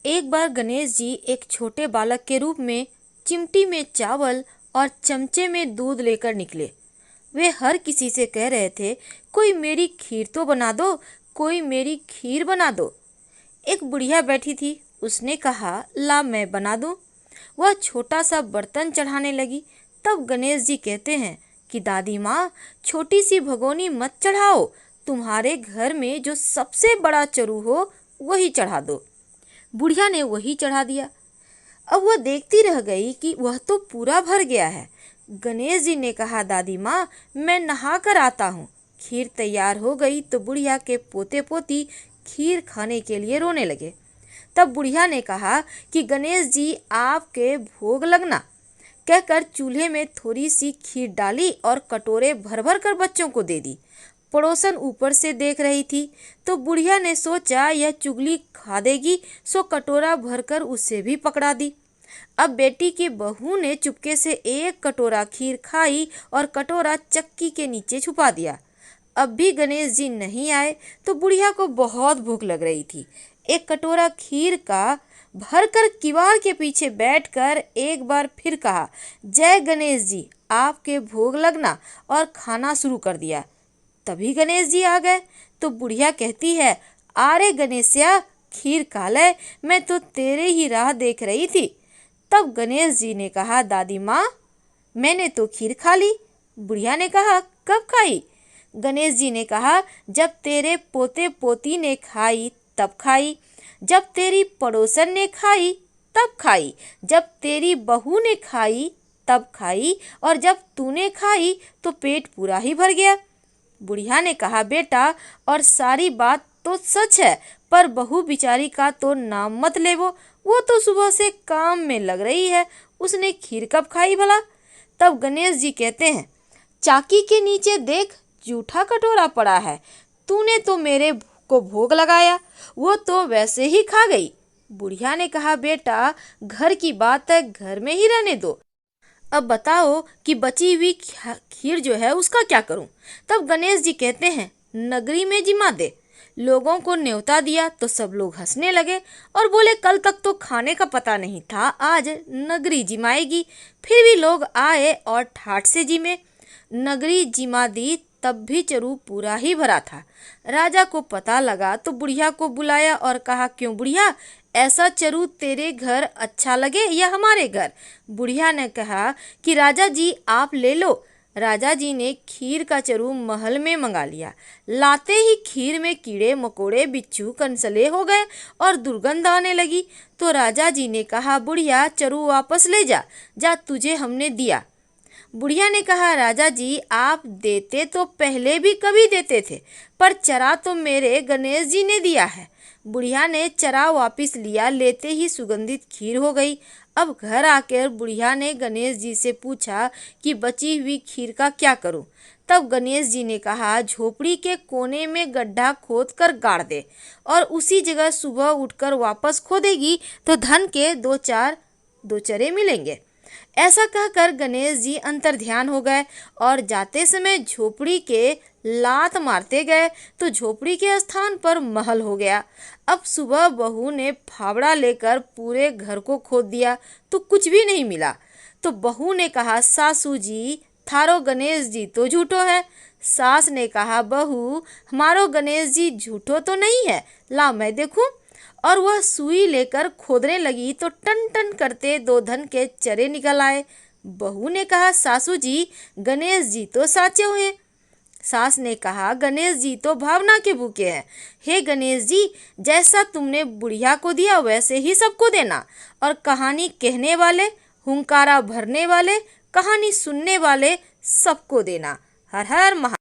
एक बार गणेश जी एक छोटे बालक के रूप में चिमटी में चावल और चमचे में दूध लेकर निकले। वे हर किसी से कह रहे थे, कोई मेरी खीर तो बना दो, कोई मेरी खीर बना दो। एक बुढ़िया बैठी थी, उसने कहा, ला मैं बना दूं। वह छोटा सा बर्तन चढ़ाने लगी। तब गणेश जी कहते हैं कि दादी माँ, छोटी सी भगोनी मत चढ़ाओ, तुम्हारे घर में जो सबसे बड़ा चरू हो वही चढ़ा दो। बुढ़िया ने वही चढ़ा दिया। अब वह देखती रह गई कि वह तो पूरा भर गया है। गणेश जी ने कहा, दादी माँ, मैं नहा कर आता हूँ। खीर तैयार हो गई तो बुढ़िया के पोते पोती खीर खाने के लिए रोने लगे। तब बुढ़िया ने कहा कि गणेश जी आपके भोग लगना, कहकर चूल्हे में थोड़ी सी खीर डाली और कटोरे भर भर कर बच्चों को दे दी। पड़ोसन ऊपर से देख रही थी तो बुढ़िया ने सोचा यह चुगली खा देगी, सो कटोरा भरकर उसे भी पकड़ा दी। अब बेटी की बहू ने चुपके से एक कटोरा खीर खाई और कटोरा चक्की के नीचे छुपा दिया। अब भी गणेश जी नहीं आए तो बुढ़िया को बहुत भूख लग रही थी। एक कटोरा खीर का भरकर किवाड़ के पीछे बैठकर एक बार फिर कहा, जय गणेश जी, आपके भोग लगना, और खाना शुरू कर दिया। तभी गणेश जी आ गए तो बुढ़िया कहती है, आरे गणेशिया, खीर खा ले, मैं तो तेरे ही राह देख रही थी। तब गणेश जी ने कहा, दादी माँ, मैंने तो खीर खा ली। बुढ़िया ने कहा, कब खाई? गणेश जी ने कहा, जब तेरे पोते पोती ने खाई तब खाई, जब तेरी पड़ोसन ने खाई तब खाई, जब तेरी बहू ने खाई तब खाई, और जब तूने खाई तो पेट पूरा ही भर गया। बुढ़िया ने कहा, बेटा, और सारी बात तो सच है, पर बहू बिचारी का तो नाम मत लेवो, वो तो सुबह से काम में लग रही है, उसने खीर कब खाई भला? तब गणेश जी कहते हैं, चाकी के नीचे देख, जूठा कटोरा पड़ा है, तूने तो मेरे को भोग लगाया, वो तो वैसे ही खा गई। बुढ़िया ने कहा, बेटा, घर की बात है, घर में ही रहने दो, अब बताओ कि बची हुई खीर जो है उसका क्या करूं? तब गणेश जी कहते हैं, नगरी में जिमा दे। लोगों को न्योता दिया तो सब लोग हंसने लगे और बोले, कल तक तो खाने का पता नहीं था, आज नगरी जिमाएगी। फिर भी लोग आए और ठाठ से जिमे। नगरी जिमा दी, तब भी चरू पूरा ही भरा था। राजा को पता लगा तो बुढ़िया को बुलाया और कहा, क्यों बुढ़िया, ऐसा चरू तेरे घर अच्छा लगे या हमारे घर? बुढ़िया ने कहा कि राजा जी आप ले लो। राजा जी ने खीर का चरू महल में मंगा लिया। लाते ही खीर में कीड़े मकोड़े बिच्छू कंसले हो गए और दुर्गंध आने लगी। तो राजा जी ने कहा, बुढ़िया, चरू वापस ले जा, जा, तुझे हमने दिया। बुढ़िया ने कहा, राजा जी आप देते तो पहले भी कभी देते थे, पर चरा तो मेरे गणेश जी ने दिया है। बुढ़िया ने चरा वापस लिया, लेते ही सुगंधित खीर हो गई। अब घर आकर बुढ़िया ने गणेश जी से पूछा कि बची हुई खीर का क्या करूं? तब गणेश जी ने कहा, झोपड़ी के कोने में गड्ढा खोद कर गाड़ दे और उसी जगह सुबह उठकर वापस खोदेगी तो धन के दो चरे मिलेंगे। ऐसा कहकर गणेश जी अंतर्ध्यान हो गए और जाते समय झोपड़ी के लात मारते गए तो झोपड़ी के स्थान पर महल हो गया। अब सुबह बहू ने फावड़ा लेकर पूरे घर को खोद दिया तो कुछ भी नहीं मिला। तो बहू ने कहा, सासू जी, थारो गणेश जी तो झूठो है। सास ने कहा, बहू, हमारो गणेश जी झूठो तो नहीं है, ला मैं देखूं। और वह सुई लेकर खोदने लगी तो टन टन करते दो धन के चरे निकल आए। बहू ने कहा, सासू जी, गणेश जी तो साचे हैं। सास ने कहा, गणेश जी तो भावना के भूखे हैं। हे गणेश जी, जैसा तुमने बुढ़िया को दिया वैसे ही सबको देना, और कहानी कहने वाले, हुंकारा भरने वाले, कहानी सुनने वाले सबको देना। हर हर महा